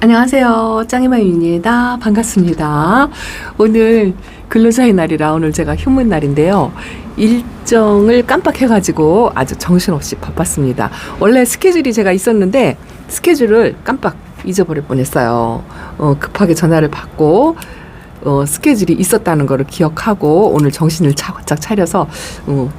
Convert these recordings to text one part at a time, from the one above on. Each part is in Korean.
안녕하세요. 짱이마입니다. 반갑습니다. 오늘 근로자의 날이라 오늘 제가 휴무 날인데요. 일정을 깜빡해가지고 아주 정신없이 바빴습니다. 원래 스케줄이 제가 있었는데 스케줄을 깜빡 잊어버릴 뻔했어요. 급하게 전화를 받고 스케줄이 있었다는 것을 기억하고 오늘 정신을 바짝 차려서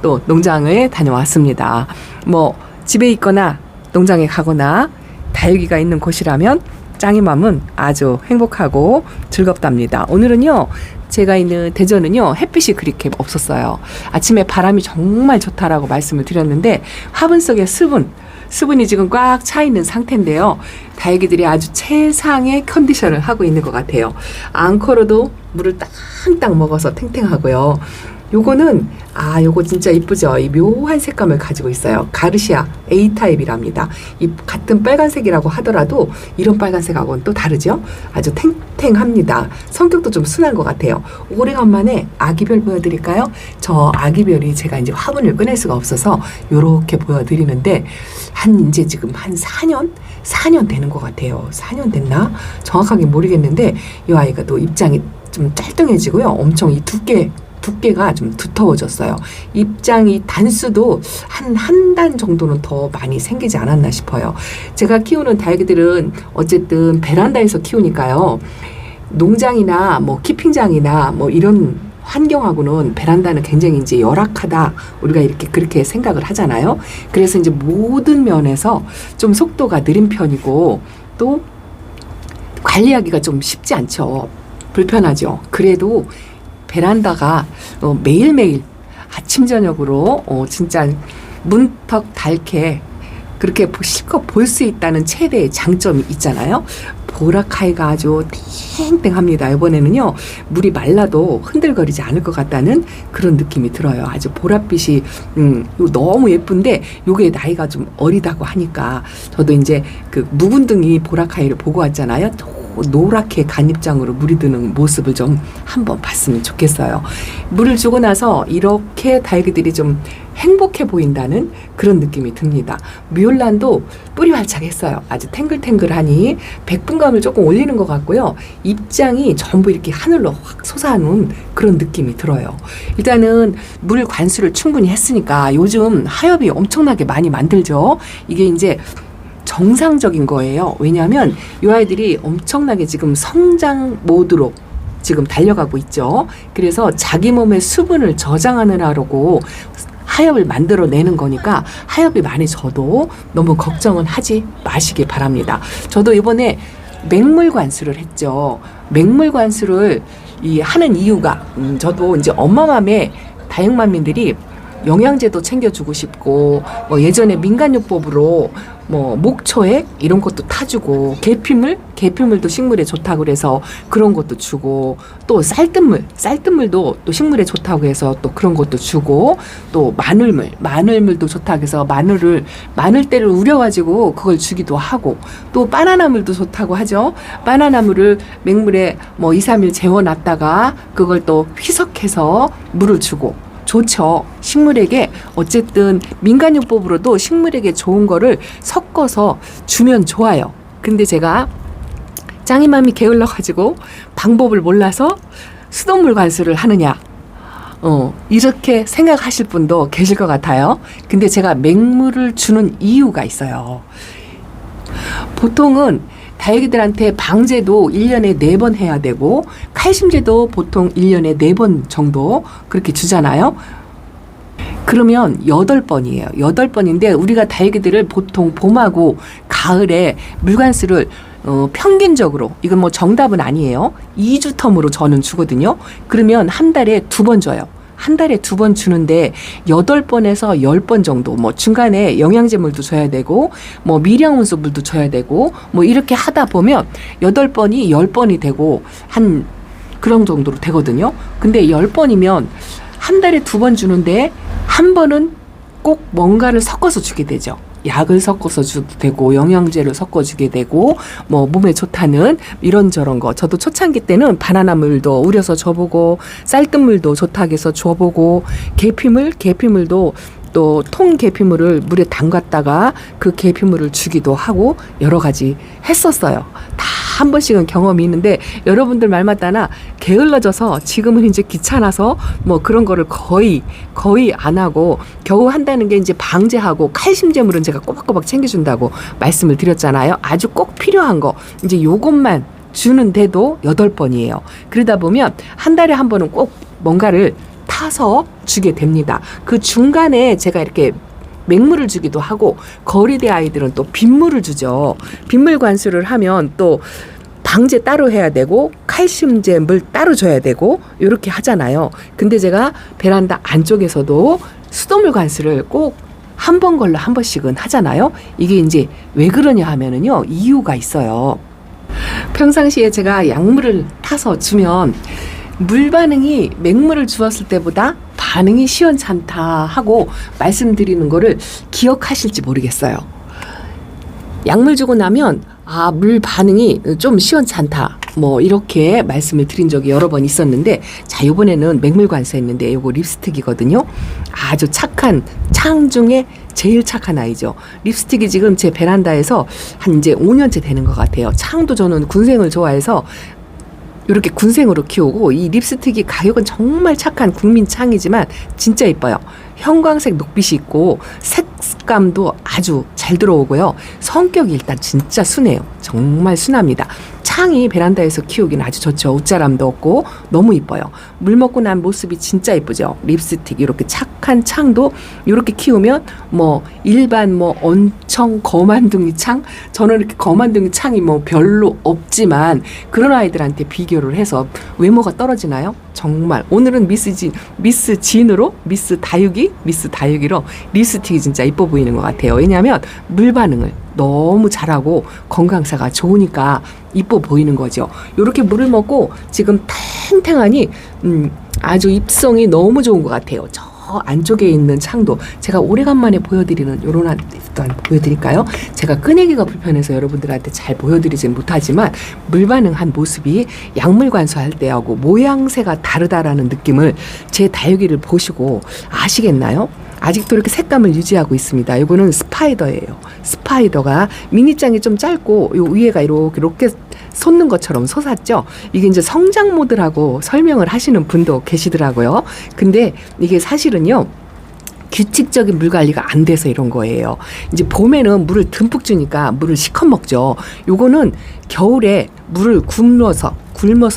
또 농장에 다녀왔습니다. 뭐 집에 있거나 농장에 가거나 다육이가 있는 곳이라면 짱이맘은 아주 행복하고 즐겁답니다. 오늘은요, 제가 있는 대전은요, 햇빛이 그렇게 없었어요. 아침에 바람이 정말 좋다라고 말씀을 드렸는데, 화분 속에 수분이 지금 꽉 차 있는 상태인데요. 다육이들이 아주 최상의 컨디션을 하고 있는 것 같아요. 앙코르도 물을 땅땅 먹어서 탱탱하고요. 요거는 요거 진짜 이쁘죠? 이 묘한 색감을 가지고 있어요. 가르시아 A타입이랍니다. 이 같은 빨간색이라고 하더라도 이런 빨간색하고는 또 다르죠? 아주 탱탱합니다. 성격도 좀 순한 것 같아요. 오래간만에 아기별 보여드릴까요? 저 아기별이 제가 이제 화분을 꺼낼 수가 없어서 요렇게 보여드리는데 이제 지금 한 4년 되는 것 같아요. 4년 됐나? 정확하게 모르겠는데 이 아이가 또 입장이 좀 짤뚱해지고요. 엄청 이 두께가 좀 두터워졌어요. 입장이 단수도 한 단 정도는 더 많이 생기지 않았나 싶어요. 제가 키우는 다육이들은 어쨌든 베란다에서 키우니까요. 농장이나 뭐 키핑장이나 뭐 이런 환경하고는 베란다는 굉장히 이제 열악하다. 우리가 이렇게 그렇게 생각을 하잖아요. 그래서 이제 모든 면에서 좀 속도가 느린 편이고 또 관리하기가 좀 쉽지 않죠. 불편하죠. 그래도 베란다가 매일매일 아침 저녁으로 진짜 문턱 닳게 그렇게 실컷 볼 수 있다는 최대의 장점이 있잖아요. 보라카이가 아주 탱탱합니다. 이번에는요, 물이 말라도 흔들거리지 않을 것 같다는 그런 느낌이 들어요. 아주 보랏빛이 너무 예쁜데 요게 나이가 좀 어리다고 하니까 저도 이제 그 묵은둥이 보라카이를 보고 왔잖아요. 노랗게 간입장으로 물이 드는 모습을 좀 한번 봤으면 좋겠어요. 물을 주고 나서 이렇게 다육이들이 좀 행복해 보인다는 그런 느낌이 듭니다. 뮤올란도 뿌리 활착했어요. 아주 탱글탱글하니 백분감을 조금 올리는 것 같고요. 입장이 전부 이렇게 하늘로 확 솟아오는 그런 느낌이 들어요. 일단은 물 관수를 충분히 했으니까 요즘 하엽이 엄청나게 많이 만들죠. 이게 이제 정상적인 거예요. 왜냐하면 이 아이들이 엄청나게 지금 성장 모드로 지금 달려가고 있죠. 그래서 자기 몸의 수분을 저장하느라고 하엽을 만들어내는 거니까 하엽이 많이 져도 너무 걱정은 하지 마시기 바랍니다. 저도 이번에 맹물 관수를 했죠. 맹물 관수를 하는 이유가 저도 이제 엄마맘에 다육맘민들이 영양제도 챙겨주고 싶고 예전에 민간요법으로 목초액 이런 것도 타주고 계피물도 식물에 좋다고 그래서 그런 것도 주고 또 쌀뜨물도 또 식물에 좋다고 해서 또 그런 것도 주고 또 마늘물도 좋다고 해서 마늘대를 우려가지고 그걸 주기도 하고 또 바나나물도 좋다고 하죠. 바나나물을 맹물에 2, 3일 재워놨다가 그걸 또 희석해서 물을 주고 좋죠. 식물에게 어쨌든 민간요법으로도 식물에게 좋은 거를 섞어서 주면 좋아요. 근데 제가 짱이맘이 게을러가지고 방법을 몰라서 수돗물 관수를 하느냐 이렇게 생각하실 분도 계실 것 같아요. 근데 제가 맹물을 주는 이유가 있어요. 보통은 다육이들한테 방제도 1년에 4번 해야 되고 칼슘제도 보통 1년에 4번 정도 그렇게 주잖아요. 그러면 8번이에요. 8번인데 우리가 다육이들을 보통 봄하고 가을에 물관수를 평균적으로 이건 정답은 아니에요. 2주 텀으로 저는 주거든요. 그러면 한 달에 2번 줘요. 한 달에 2번 주는데 8번에서 10번 정도 중간에 영양제물도 줘야 되고 미량원소 물도 줘야 되고 이렇게 하다 보면 8번이 10번이 되고 한 그런 정도로 되거든요. 근데 10번이면 한 달에 2번 주는데 한 번은 꼭 뭔가를 섞어서 주게 되죠. 약을 섞어서 줘도 되고 영양제를 섞어주게 되고 몸에 좋다는 이런저런 거. 저도 초창기 때는 바나나물도 우려서 줘보고 쌀뜨물도 좋다고 해서 줘보고 계피물도 또 통 계피물을 물에 담갔다가 그 계피물을 주기도 하고 여러 가지 했었어요. 다 한 번씩은 경험이 있는데 여러분들 말마다나 게을러져서 지금은 이제 귀찮아서 뭐 그런 거를 거의 안 하고 겨우 한다는 게 이제 방제하고 칼슘제물은 제가 꼬박꼬박 챙겨준다고 말씀을 드렸잖아요. 아주 꼭 필요한 거 이제 요것만 주는데도 8번이에요. 그러다 보면 한 달에 한 번은 꼭 뭔가를 타서 주게 됩니다. 그 중간에 제가 이렇게 맹물을 주기도 하고 거리대 아이들은 또 빗물을 주죠. 빗물 관수를 하면 또 방제 따로 해야 되고 칼슘제 물 따로 줘야 되고 이렇게 하잖아요. 근데 제가 베란다 안쪽에서도 수돗물 관수를 꼭 한 번 걸러 한 번씩은 하잖아요. 이게 이제 왜 그러냐 하면은요, 이유가 있어요. 평상시에 제가 약물을 타서 주면 물 반응이 맹물을 주었을 때보다 반응이 시원찮다 하고 말씀드리는 거를 기억하실지 모르겠어요. 약물 주고 나면 물 반응이 좀 시원찮다 뭐 이렇게 말씀을 드린 적이 여러 번 있었는데, 자, 요번에는 맹물 관수했는데 요거 립스틱이거든요. 아주 착한 창 중에 제일 착한 아이죠. 립스틱이 지금 제 베란다에서 한 이제 5년째 되는 것 같아요. 창도 저는 군생을 좋아해서 이렇게 군생으로 키우고, 이 립스틱이 가격은 정말 착한 국민창이지만 진짜 이뻐요. 형광색 녹빛이 있고 색감도 아주 잘 들어오고요. 성격이 일단 진짜 순해요. 정말 순합니다. 창이 베란다에서 키우기는 아주 좋죠. 옷자람도 없고 너무 이뻐요. 물 먹고 난 모습이 진짜 이쁘죠. 립스틱 이렇게 착한 창도 이렇게 키우면 뭐 일반 뭐 엄청 거만둥이 창, 저는 이렇게 거만둥이 창이 뭐 별로 없지만 그런 아이들한테 비교를 해서 외모가 떨어지나요? 정말 오늘은 미스 다육이로 립스틱이 진짜 이뻐 보이는 것 같아요. 왜냐하면 물 반응을 너무 잘하고 건강사가 좋으니까 이뻐 보이는 거죠. 이렇게 물을 먹고 지금 탱탱하니 아주 입성이 너무 좋은 것 같아요. 저 안쪽에 있는 창도 제가 오래간만에 보여드리는 요런 아이도 보여드릴까요? 제가 꺼내기가 불편해서 여러분들한테 잘 보여드리진 못하지만 물 반응한 모습이 약물 관수할 때하고 모양새가 다르다라는 느낌을 제 다육이를 보시고 아시겠나요? 아직도 이렇게 색감을 유지하고 있습니다. 이거는 스파이더예요. 스파이더가 미니장이 좀 짧고 요 위에가 이렇게 솟는 것처럼 솟았죠. 이게 이제 성장 모드라고 설명을 하시는 분도 계시더라고요. 근데 이게 사실은요, 규칙적인 물 관리가 안 돼서 이런 거예요. 이제 봄에는 물을 듬뿍 주니까 물을 시커 먹죠. 요거는 겨울에 물을 굶어서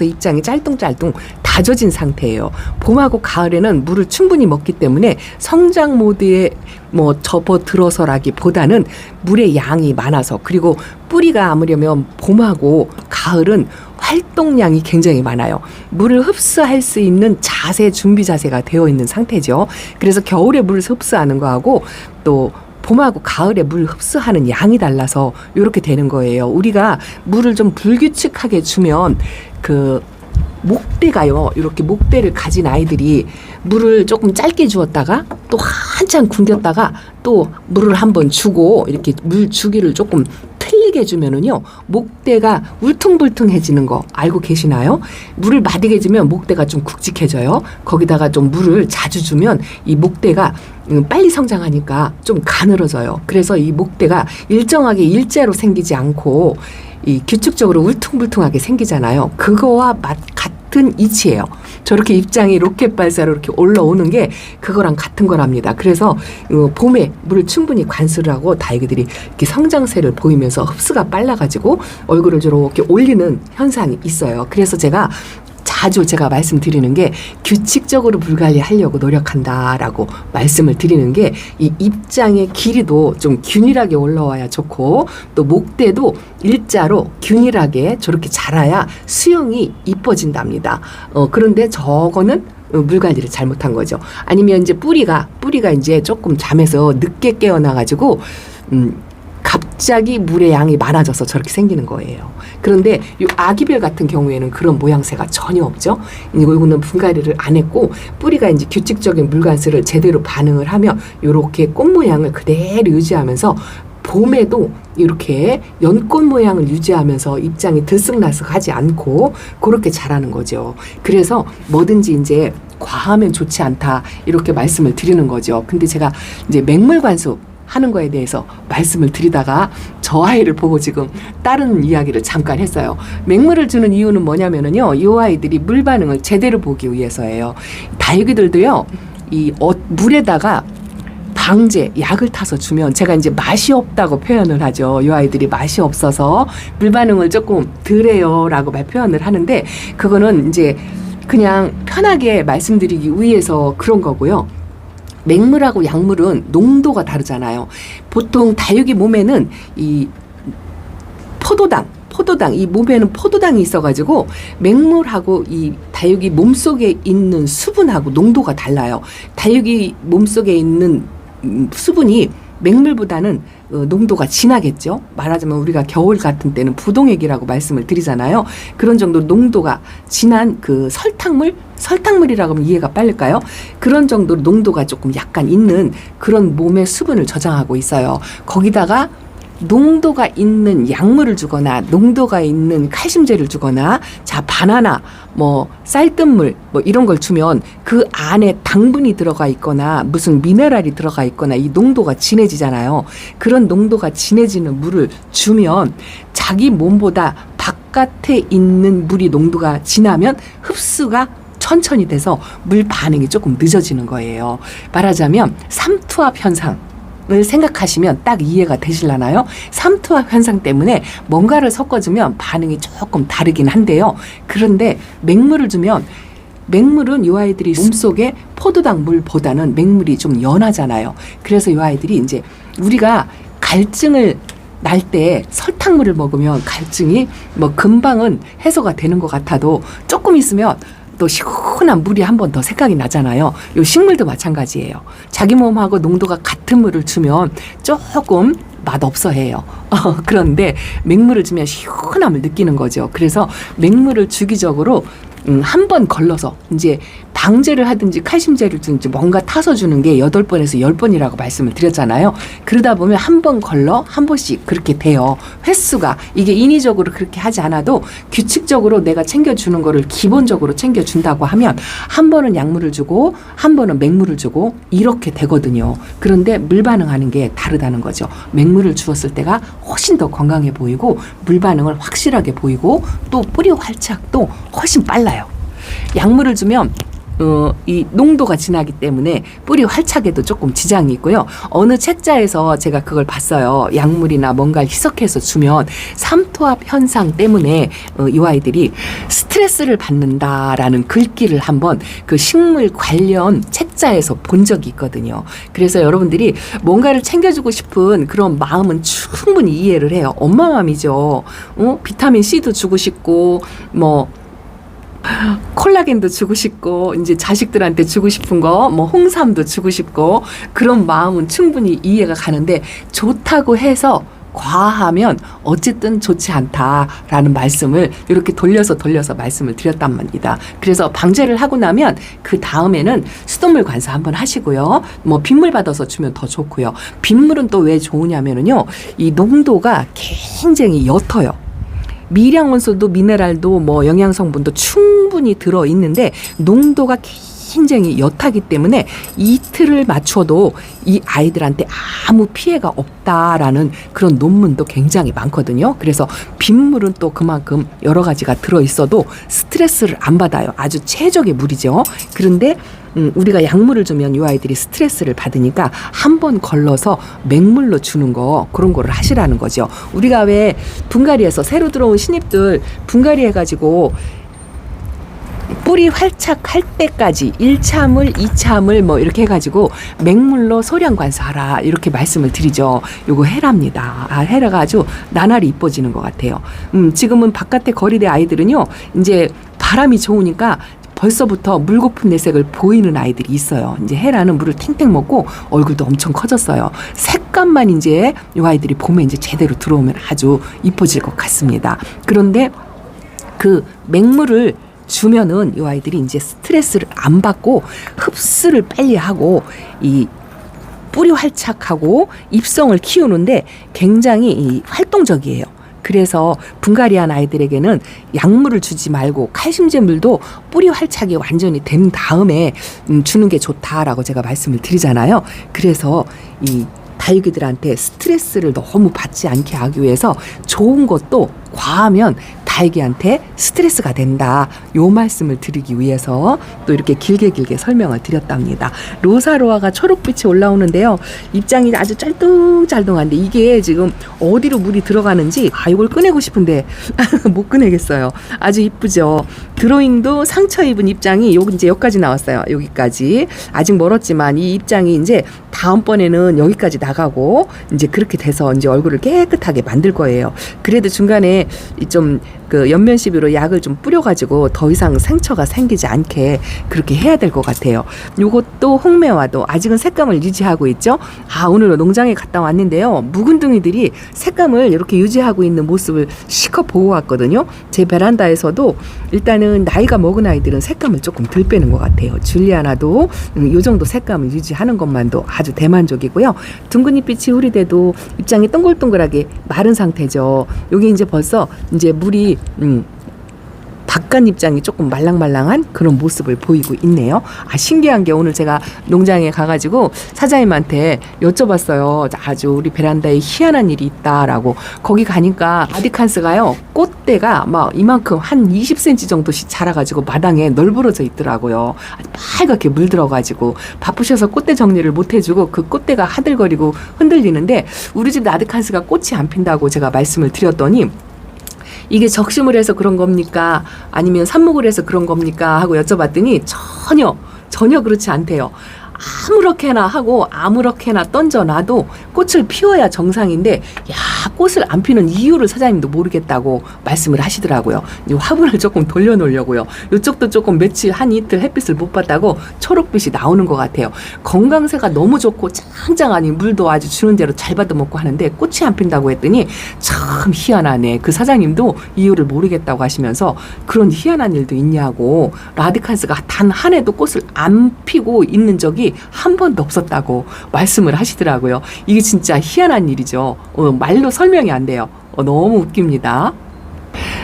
입장이 짤뚱짤뚱 다져진 상태예요. 봄하고 가을에는 물을 충분히 먹기 때문에 성장 모드에 뭐 접어들어서라기보다는 물의 양이 많아서, 그리고 뿌리가 아무려면 봄하고 가을은 활동량이 굉장히 많아요. 물을 흡수할 수 있는 준비 자세가 되어 있는 상태죠. 그래서 겨울에 물을 흡수하는 거하고 또 봄하고 가을에 물 흡수하는 양이 달라서 이렇게 되는 거예요. 우리가 물을 좀 불규칙하게 주면 목대가요, 이렇게 목대를 가진 아이들이 물을 조금 짧게 주었다가 또 한참 굶겼다가 또 물을 한번 주고 이렇게 물 주기를 조금 틀리게 주면은요, 목대가 울퉁불퉁해지는 거 알고 계시나요? 물을 마디게 주면 목대가 좀 굵직해져요. 거기다가 좀 물을 자주 주면 이 목대가 빨리 성장하니까 좀 가늘어져요. 그래서 이 목대가 일정하게 일자로 생기지 않고 이 규칙적으로 울퉁불퉁하게 생기잖아요. 그거와 같은 이치예요. 저렇게 입장이 로켓 발사로 이렇게 올라오는 게 그거랑 같은 거랍니다. 그래서 봄에 물을 충분히 관수를 하고 다육이들이 이렇게 성장세를 보이면서 흡수가 빨라가지고 얼굴을 저렇게 올리는 현상이 있어요. 그래서 제가 말씀드리는 게 규칙적으로 물 관리하려고 노력한다라고 말씀을 드리는 게, 이 입장의 길이도 좀 균일하게 올라와야 좋고 또 목대도 일자로 균일하게 저렇게 자라야 수영이 이뻐진답니다. 그런데 저거는 물 관리를 잘못한 거죠. 아니면 이제 뿌리가 이제 조금 잠에서 늦게 깨어나가지고 갑자기 물의 양이 많아져서 저렇게 생기는 거예요. 그런데 이 아기별 같은 경우에는 그런 모양새가 전혀 없죠. 이거는 분갈이를 안 했고 뿌리가 이제 규칙적인 물관수를 제대로 반응을 하면 이렇게 꽃 모양을 그대로 유지하면서 봄에도 이렇게 연꽃 모양을 유지하면서 입장이 들쑥날쑥하지 않고 그렇게 자라는 거죠. 그래서 뭐든지 이제 과하면 좋지 않다 이렇게 말씀을 드리는 거죠. 근데 제가 이제 맹물 관수 하는 거에 대해서 말씀을 드리다가 저 아이를 보고 지금 다른 이야기를 잠깐 했어요. 맹물을 주는 이유는 뭐냐면은요, 이 아이들이 물 반응을 제대로 보기 위해서예요. 다육이들도요, 물에다가 방제 약을 타서 주면 제가 이제 맛이 없다고 표현을 하죠. 이 아이들이 맛이 없어서 물 반응을 조금 덜해요라고 표현을 하는데, 그거는 이제 그냥 편하게 말씀드리기 위해서 그런 거고요. 맹물하고 약물은 농도가 다르잖아요. 보통 다육이 몸에는 이 포도당 이 몸에는 포도당이 있어가지고 맹물하고 이 다육이 몸속에 있는 수분하고 농도가 달라요. 다육이 몸속에 있는 수분이 맹물보다는 농도가 진하겠죠. 말하자면 우리가 겨울 같은 때는 부동액이라고 말씀을 드리잖아요. 그런 정도 농도가 진한 그 설탕물이라고 하면 이해가 빠를까요? 그런 정도로 농도가 조금 약간 있는 그런 몸의 수분을 저장하고 있어요. 거기다가 농도가 있는 약물을 주거나 농도가 있는 칼슘제를 주거나, 자, 바나나, 쌀뜨물 이런 걸 주면 그 안에 당분이 들어가 있거나 무슨 미네랄이 들어가 있거나 이 농도가 진해지잖아요. 그런 농도가 진해지는 물을 주면 자기 몸보다 바깥에 있는 물이 농도가 진하면 흡수가 천천히 돼서 물 반응이 조금 늦어지는 거예요. 말하자면 삼투압 현상 을 생각하시면 딱 이해가 되실라나요? 삼투압 현상 때문에 뭔가를 섞어주면 반응이 조금 다르긴 한데요. 그런데 맹물을 주면, 맹물은 이 아이들이 몸속에 포도당 물보다는 맹물이 좀 연하잖아요. 그래서 이 아이들이 이제 우리가 갈증을 날 때 설탕물을 먹으면 갈증이 금방은 해소가 되는 것 같아도 조금 있으면 또 시원한 물이 한 번 더 생각이 나잖아요. 요 식물도 마찬가지예요. 자기 몸하고 농도가 같은 물을 주면 조금 맛없어 해요. 그런데 맹물을 주면 시원함을 느끼는 거죠. 그래서 맹물을 주기적으로 한 번 걸러서 이제 방제를 하든지 칼슘제를 주든지 뭔가 타서 주는 게 8번에서 10번이라고 말씀을 드렸잖아요. 그러다 보면 한 번 걸러 한 번씩 그렇게 돼요. 횟수가 이게 인위적으로 그렇게 하지 않아도 규칙적으로 내가 챙겨주는 거를 기본적으로 챙겨준다고 하면 한 번은 약물을 주고 한 번은 맹물을 주고 이렇게 되거든요. 그런데 물 반응하는 게 다르다는 거죠. 맹물을 주었을 때가 훨씬 더 건강해 보이고 물 반응을 확실하게 보이고 또 뿌리 활착도 훨씬 빨라요. 약물을 주면 이 농도가 진하기 때문에 뿌리 활착에도 조금 지장이 있고요. 어느 책자에서 제가 그걸 봤어요. 약물이나 뭔가를 희석해서 주면 삼투압 현상 때문에 이 아이들이 스트레스를 받는다라는 글귀를 한번 그 식물 관련 책자에서 본 적이 있거든요. 그래서 여러분들이 뭔가를 챙겨주고 싶은 그런 마음은 충분히 이해를 해요. 엄마 마음이죠. 비타민 C도 주고 싶고 콜라겐도 주고 싶고 이제 자식들한테 주고 싶은 거 홍삼도 주고 싶고 그런 마음은 충분히 이해가 가는데 좋다고 해서 과하면 어쨌든 좋지 않다라는 말씀을 이렇게 돌려서 말씀을 드렸단 말입니다. 그래서 방제를 하고 나면 그 다음에는 수돗물 관사 한번 하시고요. 빗물 받아서 주면 더 좋고요. 빗물은 또 왜 좋으냐면은요, 이 농도가 굉장히 옅어요. 미량원소도 미네랄도 영양 성분도 충분히 들어 있는데 농도가 굉장히 옅하기 때문에 이틀을 맞춰도 이 아이들한테 아무 피해가 없다라는 그런 논문도 굉장히 많거든요. 그래서 빗물은 또 그만큼 여러 가지가 들어 있어도 스트레스를 안 받아요. 아주 최적의 물이죠. 그런데 우리가 약물을 주면 이 아이들이 스트레스를 받으니까 한 번 걸러서 맹물로 주는 거, 그런 거를 하시라는 거죠. 우리가 왜 분갈이에서 새로 들어온 신입들 분갈이 해가지고 뿌리 활착할 때까지 1차물, 2차물 이렇게 해가지고 맹물로 소량 관사하라 이렇게 말씀을 드리죠. 요거 헤라입니다. 헤라가 아주 나날이 이뻐지는 것 같아요. 지금은 바깥에 거리대 아이들은요, 이제 바람이 좋으니까 벌써부터 물고픈 내색을 보이는 아이들이 있어요. 이제 헤라는 물을 탱탱 먹고 얼굴도 엄청 커졌어요. 색감만 이제 이 아이들이 봄에 이제 제대로 들어오면 아주 이뻐질 것 같습니다. 그런데 그 맹물을 주면은 이 아이들이 이제 스트레스를 안 받고 흡수를 빨리 하고 이 뿌리 활착하고 입성을 키우는데 굉장히 활동적이에요. 그래서 분갈이한 아이들에게는 약물을 주지 말고 칼슘제물도 뿌리 활착이 완전히 된 다음에 주는 게 좋다라고 제가 말씀을 드리잖아요. 그래서 이 다육이들한테 스트레스를 너무 받지 않게 하기 위해서 좋은 것도 과하면 다육이한테 스트레스가 된다. 요 말씀을 드리기 위해서 또 이렇게 길게 설명을 드렸답니다. 로사로아가 초록빛이 올라오는데요. 입장이 아주 짤뚱짤뚱한데 이게 지금 어디로 물이 들어가는지 이걸 꺼내고 싶은데 못 꺼내겠어요. 아주 이쁘죠. 드로잉도 상처 입은 입장이 이제 여기까지 나왔어요. 여기까지. 아직 멀었지만 이 입장이 이제 다음번에는 여기까지 나가고 이제 그렇게 돼서 이제 얼굴을 깨끗하게 만들 거예요. 그래도 중간에 좀 그 연면시비로 약을 좀 뿌려가지고 더 이상 상처가 생기지 않게 그렇게 해야 될 것 같아요. 요것도 홍매화도 아직은 색감을 유지하고 있죠. 오늘 농장에 갔다 왔는데요. 묵은둥이들이 색감을 이렇게 유지하고 있는 모습을 실컷 보고 왔거든요. 제 베란다에서도 일단은 나이가 먹은 아이들은 색감을 조금 덜 빼는 것 같아요. 줄리아나도 요 정도 색감을 유지하는 것만도 아주 대만족이고요. 둥근잎빛이 흐리대도 입장이 동글동글하게 마른 상태죠. 여기 이제 벌써 이제 물이 바깥 입장이 조금 말랑말랑한 그런 모습을 보이고 있네요. 신기한 게 오늘 제가 농장에 가가지고 사장님한테 여쭤봤어요. 아주 우리 베란다에 희한한 일이 있다라고. 거기 가니까 아디칸스가요, 꽃대가 막 이만큼 한 20cm 정도씩 자라가지고 마당에 널브러져 있더라고요. 아주 빨갛게 물들어가지고 바쁘셔서 꽃대 정리를 못 해주고 그 꽃대가 하들거리고 흔들리는데 우리 집 아디칸스가 꽃이 안 핀다고 제가 말씀을 드렸더니 이게 적심을 해서 그런 겁니까? 아니면 삽목을 해서 그런 겁니까? 하고 여쭤봤더니 전혀 그렇지 않대요. 아무렇게나 하고 아무렇게나 던져놔도 꽃을 피워야 정상인데 꽃을 안 피는 이유를 사장님도 모르겠다고 말씀을 하시더라고요. 화분을 조금 돌려놓으려고요. 이쪽도 조금 며칠 한 이틀 햇빛을 못 받다고 초록빛이 나오는 것 같아요. 건강세가 너무 좋고 짱짱하니 물도 아주 주는 대로 잘 받아먹고 하는데 꽃이 안 핀다고 했더니 참 희한하네. 그 사장님도 이유를 모르겠다고 하시면서 그런 희한한 일도 있냐고, 라디칸스가 단 한 해도 꽃을 안 피고 있는 적이 한 번도 없었다고 말씀을 하시더라고요. 이게 진짜 희한한 일이죠. 말로 설명이 안 돼요. 너무 웃깁니다.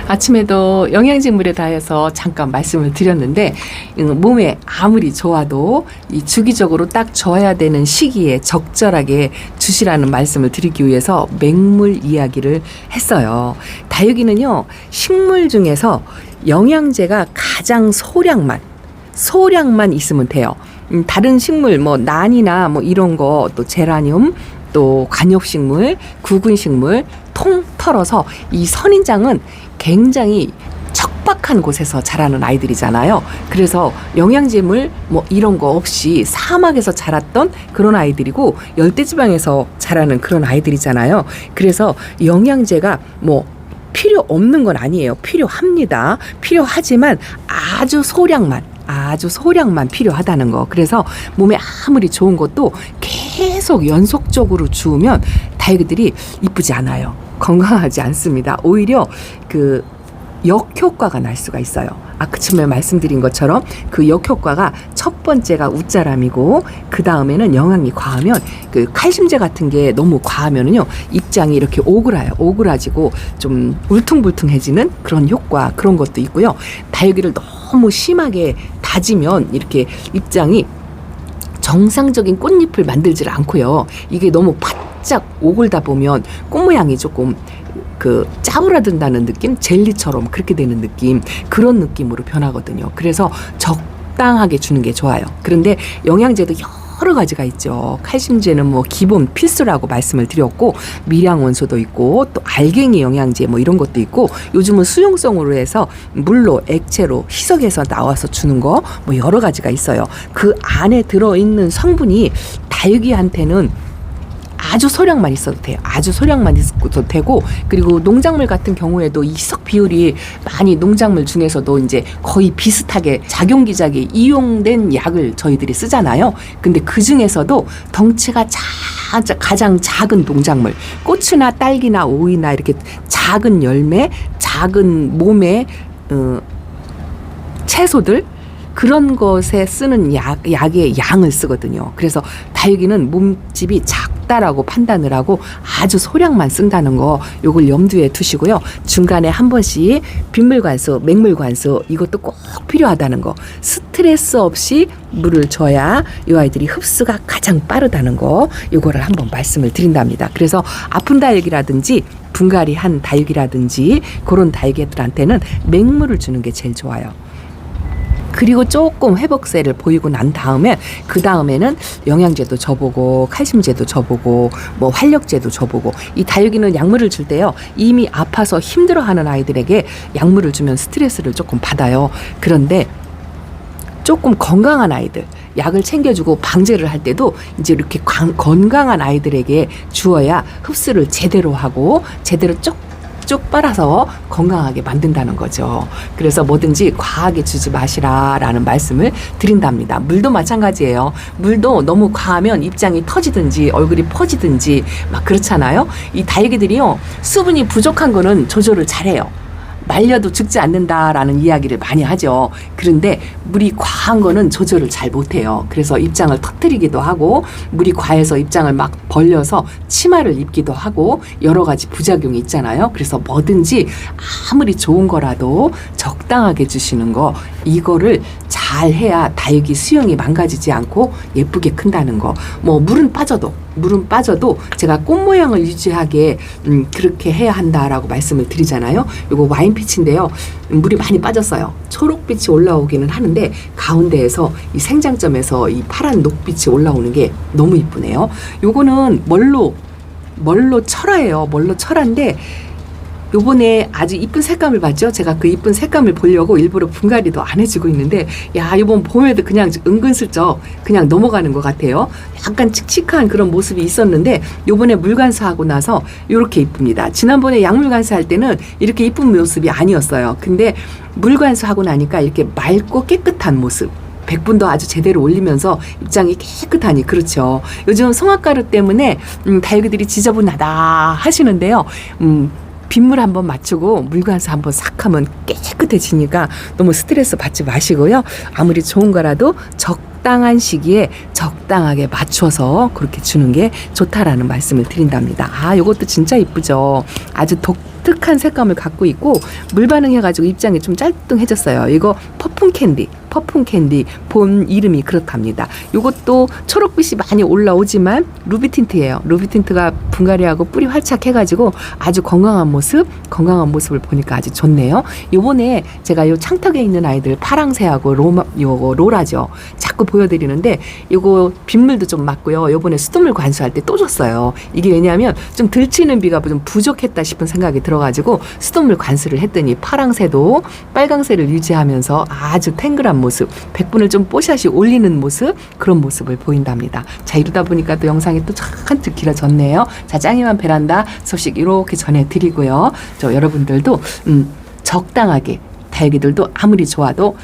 아침에도 영양직물에 대해서 잠깐 말씀을 드렸는데 몸에 아무리 좋아도 이 주기적으로 딱 줘야 되는 시기에 적절하게 주시라는 말씀을 드리기 위해서 맹물 이야기를 했어요. 다육이는요, 식물 중에서 영양제가 가장 소량만 있으면 돼요. 다른 식물 난이나 이런 거, 또 제라늄, 또 관엽식물, 구근식물 통 털어서 이 선인장은 굉장히 척박한 곳에서 자라는 아이들이잖아요. 그래서 영양제물 이런 거 없이 사막에서 자랐던 그런 아이들이고 열대지방에서 자라는 그런 아이들이잖아요. 그래서 영양제가 필요 없는 건 아니에요. 필요합니다. 필요하지만 아주 소량만 필요하다는 거. 그래서 몸에 아무리 좋은 것도 계속 연속적으로 주우면 다육이들이 이쁘지 않아요. 건강하지 않습니다. 오히려 그 역효과가 날 수가 있어요. 아까 처음에 말씀드린 것처럼 그 역효과가 첫 번째가 웃자람이고 그 다음에는 영양이 과하면 그 칼슘제 같은 게 너무 과하면은요 입장이 이렇게 오그라지고 좀 울퉁불퉁해지는 그런 효과, 그런 것도 있고요. 다육이를 너무 심하게 다지면 이렇게 입장이 정상적인 꽃잎을 만들질 않고요. 이게 너무 바짝 오글다 보면 꽃 모양이 조금 짜부라든다는 느낌? 젤리처럼 그렇게 되는 느낌, 그런 느낌으로 변하거든요. 그래서 적당하게 주는 게 좋아요. 그런데 영양제도 여러 가지가 있죠. 칼슘제는 기본 필수라고 말씀을 드렸고, 밀양원소도 있고, 또 알갱이 영양제 이런 것도 있고, 요즘은 수용성으로 해서 물로, 액체로 희석해서 나와서 주는 거 여러 가지가 있어요. 그 안에 들어있는 성분이 다육이한테는 아주 소량만 있어도 돼요. 아주 소량만 있어도 되고, 그리고 농작물 같은 경우에도 희석 비율이 많이 농작물 중에서도 이제 거의 비슷하게 작용기작에 이용된 약을 저희들이 쓰잖아요. 근데 그 중에서도 덩치가 가장 작은 농작물, 꽃이나 딸기나 오이나 이렇게 작은 열매, 작은 몸의 채소들, 그런 것에 쓰는 약의 양을 쓰거든요. 그래서 다육이는 몸집이 작다 적다라고 판단을 하고 아주 소량만 쓴다는 거 요걸 염두에 두시고요. 중간에 한 번씩 빗물 관수, 맹물 관수 이것도 꼭 필요하다는 거. 스트레스 없이 물을 줘야 이 아이들이 흡수가 가장 빠르다는 거 요거를 한번 말씀을 드린답니다. 그래서 아픈 다육이라든지 분갈이 한 다육이라든지 그런 다육이들한테는 맹물을 주는 게 제일 좋아요. 그리고 조금 회복세를 보이고 난 다음에 그 다음에는 영양제도 줘보고 칼슘제도 줘보고 뭐 활력제도 줘보고 이 다육이는 약물을 줄 때요 이미 아파서 힘들어하는 아이들에게 약물을 주면 스트레스를 조금 받아요. 그런데 조금 건강한 아이들 약을 챙겨주고 방제를 할 때도 이제 이렇게 건강한 아이들에게 주어야 흡수를 제대로 하고 제대로 쪽쪽 빨아서 건강하게 만든다는 거죠. 그래서 뭐든지 과하게 주지 마시라라는 말씀을 드린답니다. 물도 마찬가지예요. 물도 너무 과하면 입장이 터지든지 얼굴이 퍼지든지 막 그렇잖아요. 이 다육이들이요 수분이 부족한 거는 조절을 잘해요. 말려도 죽지 않는다라는 이야기를 많이 하죠. 그런데 물이 과한 거는 조절을 잘 못해요. 그래서 입장을 터뜨리기도 하고 물이 과해서 입장을 막 벌려서 치마를 입기도 하고 여러 가지 부작용이 있잖아요. 그래서 뭐든지 아무리 좋은 거라도 적당하게 주시는 거 이거를 잘 해야 다육이 수영이 망가지지 않고 예쁘게 큰다는 거. 뭐 물은 빠져도 제가 꽃 모양을 유지하게 그렇게 해야 한다라고 말씀을 드리잖아요. 이거 와인빛인데요. 물이 많이 빠졌어요. 초록빛이 올라오기는 하는데 가운데에서 이 생장점에서 이 파란 녹빛이 올라오는 게 너무 이쁘네요. 요거는 멀로 철화예요. 멀로 철화인데 요번에 아주 이쁜 색감을 봤죠. 제가 그 이쁜 색감을 보려고 일부러 분갈이도 안 해주고 있는데 야 이번 봄에도 그냥 은근슬쩍 그냥 넘어가는 것 같아요. 약간 칙칙한 그런 모습이 있었는데 요번에 물관수하고 나서 요렇게 이쁩니다. 지난번에 약물관수 할 때는 이렇게 이쁜 모습이 아니었어요. 근데 물관수하고 나니까 이렇게 맑고 깨끗한 모습 백분도 아주 제대로 올리면서 입장이 깨끗하니 그렇죠. 요즘 송화가루 때문에 다육이들이 지저분하다 하시는데요. 빗물 한번 맞추고 물관수 한번 싹 하면 깨끗해지니까 너무 스트레스 받지 마시고요. 아무리 좋은 거라도 적당한 시기에 적당하게 맞춰서 그렇게 주는 게 좋다라는 말씀을 드린답니다. 아, 요것도 진짜 이쁘죠. 아주 독특한 색감을 갖고 있고 물 반응해가지고 입장이 좀 짤뚱해졌어요. 이거 퍼플 캔디 본 이름이 그렇답니다. 이것도 초록빛이 많이 올라오지만 루비 틴트예요. 루비 틴트가 분갈이하고 뿌리 활착 해가지고 아주 건강한 모습을 보니까 아주 좋네요. 요번에 제가 요 창턱에 있는 아이들 파랑새하고 요거 로라죠. 자꾸 보여드리는데 요거 빗물도 좀 맞고요. 요번에 수돗물 관수할 때 또 줬어요. 이게 왜냐하면 좀 들치는 비가 좀 부족했다 싶은 생각이 들어가지고 수돗물 관수를 했더니 파랑새도 빨강새를 유지하면서 아주 탱글한 모습, 백분을 좀 뽀샤시 올리는 모습, 그런 모습을 보인답니다. 자, 이러다 보니까 또 영상이 또 한층 길어졌네요. 자, 짱이만 베란다 소식 이렇게 전해드리고요. 여러분들도 적당하게 다육이들도 아무리 좋아도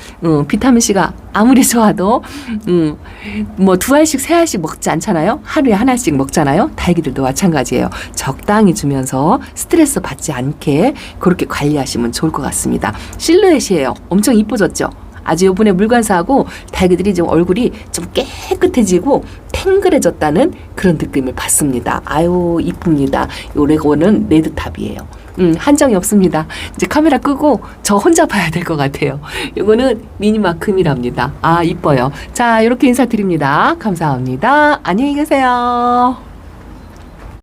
비타민C가 아무리 좋아도 뭐 2알씩 3알씩 먹지 않잖아요. 하루에 하나씩 먹잖아요. 다육이들도 마찬가지예요. 적당히 주면서 스트레스 받지 않게 그렇게 관리하시면 좋을 것 같습니다. 실루엣이에요. 엄청 이뻐졌죠. 아주 요번에 물관사하고 다육이들이 좀 얼굴이 좀 깨끗해지고 탱글해졌다는 그런 느낌을 받습니다. 아유 이쁩니다. 요래거는 레드탑이에요. 한정이 없습니다. 이제 카메라 끄고 저 혼자 봐야 될 것 같아요. 요거는 미니마큼이랍니다. 아 이뻐요. 자 이렇게 인사드립니다. 감사합니다. 안녕히 계세요.